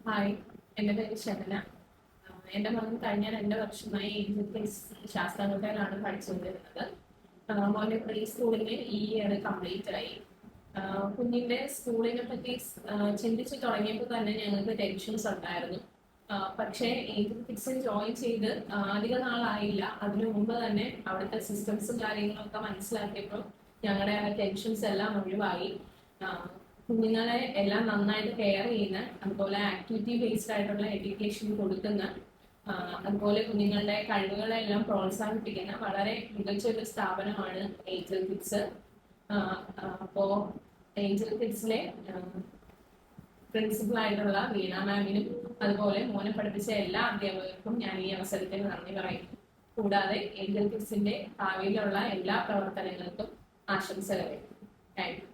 Hi, എൻ്റെ പേര് ശരണ. എൻ്റെ മകൻ കഴിഞ്ഞ 2 വർഷമായി ഏഞ്ചൽസ് ശാസ്താംകോട്ടയിലാണ് പഠിച്ചുകൊണ്ടിരുന്നത്. മോൻ്റെ പ്രീ സ്കൂളിന് ഈ ഇയർ കംപ്ലീറ്റ് ആയി. കുഞ്ഞിൻ്റെ സ്കൂളിനെ പറ്റി ചിന്തിച്ച് തുടങ്ങിയപ്പോൾ തന്നെ ഞങ്ങൾക്ക് ടെൻഷൻസ് ഉണ്ടായിരുന്നു. പക്ഷേ ഏഞ്ചൽ കിഡ്സിൽ ജോയിൻ ചെയ്ത് അധിക നാളായില്ല. അതിനു മുമ്പ് തന്നെ അവിടുത്തെ സിസ്റ്റംസും കാര്യങ്ങളൊക്കെ മനസ്സിലാക്കിയപ്പോൾ ഞങ്ങളുടെ ടെൻഷൻസ് എല്ലാം ഒഴിവായി. കുഞ്ഞുങ്ങളെ എല്ലാം നന്നായിട്ട് കെയർ ചെയ്യുന്ന, അതുപോലെ ആക്ടിവിറ്റി ബേസ്ഡ് ആയിട്ടുള്ള എഡ്യൂക്കേഷൻ കൊടുക്കുന്ന, അതുപോലെ കുഞ്ഞുങ്ങളുടെ കഴിവുകളെല്ലാം പ്രോത്സാഹിപ്പിക്കുന്ന വളരെ മികച്ചൊരു സ്ഥാപനമാണ് ഏഞ്ചൽ കിഡ്സ്. അപ്പോൾ ഏഞ്ചൽ കിഡ്സിലെ പ്രിൻസിപ്പൽ ആയിട്ടുള്ള വീണ മാമിനും അതുപോലെ മോനെ പഠിപ്പിച്ച എല്ലാ അധ്യാപകർക്കും ഞാൻ ഈ അവസരത്തിൽ നന്ദി പറയുന്നു. കൂടാതെ ഏഞ്ചൽ കിഡ്സിന്റെ ഭാവിയിലുള്ള എല്ലാ പ്രവർത്തനങ്ങൾക്കും ആശംസകൾ. Thank you.